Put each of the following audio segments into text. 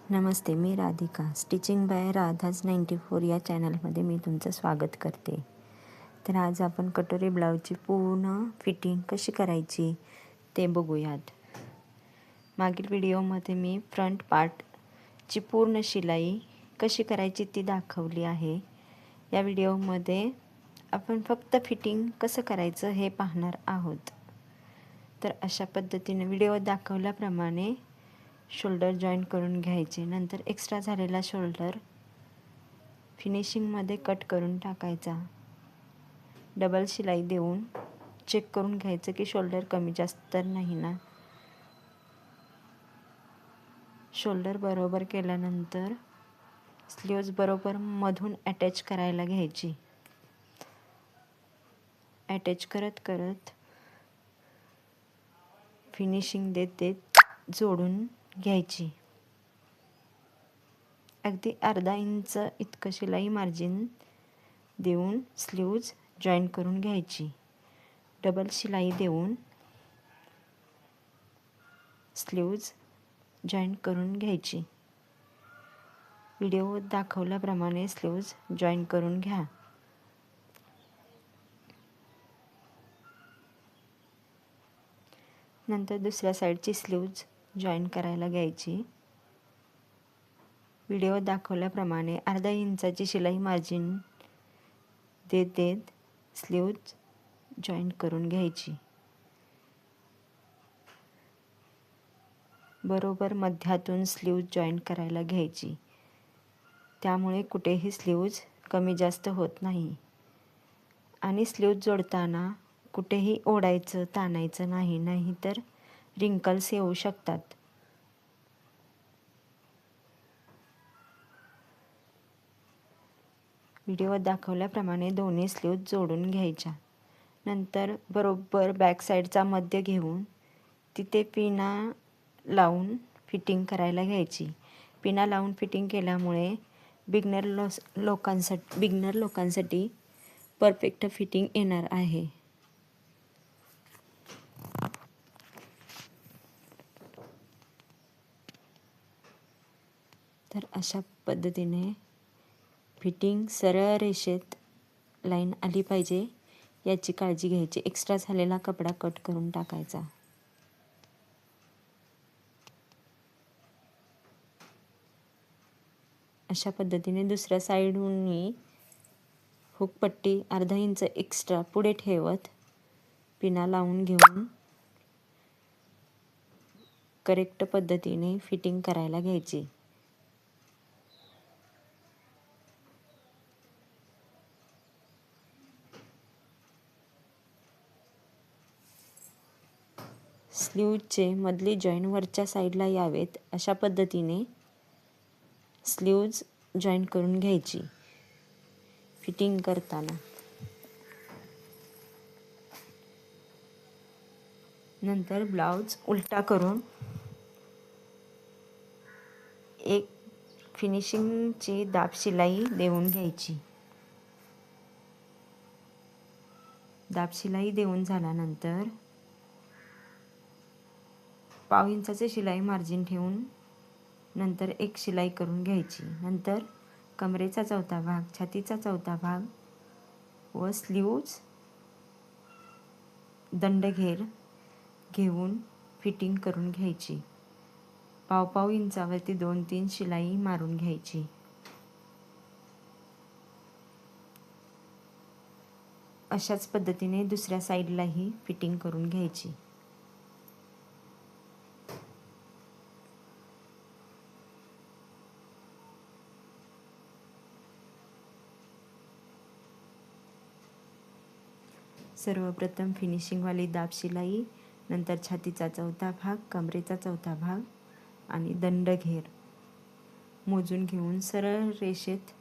नमस्ते, मी Radhika. Stitching bye Radha's 94 या चॅनलमध्ये मी तुमचं स्वागत करते. तर आज आपण कटोरी ब्लाऊजची पूर्ण फिटिंग कशी करायची ते बघूयात. मागील व्हिडिओमध्ये मी फ्रंट पार्टची पूर्ण शिलाई कशी करायची ती दाखवली आहे. या व्हिडिओमध्ये आपण फक्त फिटिंग कसं करायचं हे पाहणार आहोत. तर अशा पद्धतीने व्हिडिओ दाखवल्याप्रमाणे शोल्डर जॉईन करून घ्यायचे. नंतर एक्स्ट्रा झालेला शोल्डर फिनिशिंगमध्ये कट करून टाकायचा. डबल शिलाई देऊन चेक करून घ्यायचं की शोल्डर कमी जास्त तर नाही ना. शोल्डर बरोबर केल्यानंतर स्लीव्ज बरोबर मधून अटॅच करायला घ्यायची. अटॅच करत करत फिनिशिंग देत देत जोडून घ्यायची. अगदी अर्धा इंच इतकं शिलाई मार्जिन देऊन स्लीव्ज जॉईन करून घ्यायची. डबल शिलाई देऊन स्लीव्ज जॉईन करून घ्यायची. व्हिडिओ दाखवल्याप्रमाणे स्लीव्ज जॉईन करून घ्या. नंतर दुसऱ्या साईडची स्लीव्ज जॉईन करायला घ्यायची. व्हिडिओ दाखवल्याप्रमाणे अर्धा इंचाची शिलाई मार्जिन देत देत स्लीव्ज जॉईन करून घ्यायची. बरोबर मध्यातून स्लीव्ज जॉईन करायला घ्यायची. त्यामुळे कुठेही स्लीव्ज कमी जास्त होत नाही. आणि स्लीव्ज जोडताना कुठेही ओढायचं ताणायचं नाही, नाहीतर रिंकल्स येऊ शकतात. व्हिडिओ दाखवल्याप्रमाणे दोन्ही स्लीव्ज जोडून घ्यायच्या. नंतर बरोबर बॅक साईडचा मध्य घेऊन तिथे पिना लावून फिटिंग करायला घ्यायची. पिना लावून फिटिंग केल्यामुळे बिगनर लोकांसाठी परफेक्ट फिटिंग येणार आहे. तर अशा पद्धतीने फिटिंग सरळ रेषेत लाईन आली पाहिजे याची काळजी घ्यायची. एक्स्ट्रा झालेला कपडा कट करून टाकायचा. अशा पद्धतीने दुसऱ्या साईडहूनही हुकपट्टी अर्धा इंच एक्स्ट्रा पुढे ठेवत पिना लावून घेऊन करेक्ट पद्धतीने फिटिंग करायला घ्यायची. स्लीव्जचे मधले जॉईन वरच्या साईडला यावेत अशा पद्धतीने स्लीव्ज जॉईन करून घ्यायची फिटिंग करताना. नंतर ब्लाऊज उलटा करून एक फिनिशिंगची दाब शिलाई देऊन घ्यायची. दाब शिलाई देऊन झाल्यानंतर पाव इंचाचे शिलाई मार्जिन ठेवून नंतर एक शिलाई करून घ्यायची. नंतर कमरेचा चौथा भाग, छातीचा चौथा भाग व स्लीव्ज दंडघेर घेऊन फिटिंग करून घ्यायची. पाव इंचावरती 2-3 शिलाई मारून घ्यायची. अशाच पद्धतीने दुसऱ्या साईडलाही फिटिंग करून घ्यायची. सर्वप्रथम फिनिशिंगवाली दाब शिलाई, नंतर छातीचा चौथा भाग, कमरेचा चौथा भाग आणि दंडघेर मोजून घेऊन सरळ रेषेत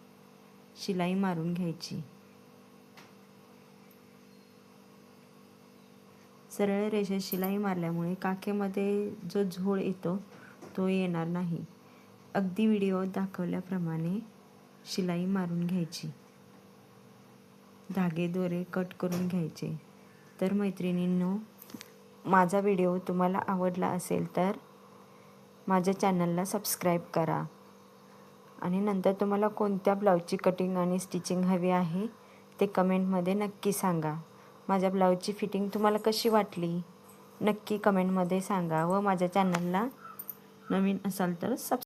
शिलाई मारून घ्यायची. सरळ रेषेत शिलाई मारल्यामुळे काखेमध्ये जो झोळ येतो तो येणार नाही. अगदी व्हिडिओ दाखवल्याप्रमाणे शिलाई मारून घ्यायची. धागे दोरे कट करून घ्यायचे. तर मैत्रिणींनो, माझा व्हिडिओ तुम्हाला आवडला असेल तर माझ्या चॅनलला सबस्क्राईब करा. आणि नंतर तुम्हाला कोणत्या ब्लाऊजची कटिंग आणि स्टिचिंग हवी आहे ते कमेंटमध्ये नक्की सांगा. माझ्या ब्लाऊजची फिटिंग तुम्हाला कशी वाटली नक्की कमेंटमध्ये सांगा व माझ्या चॅनलला नवीन असाल तर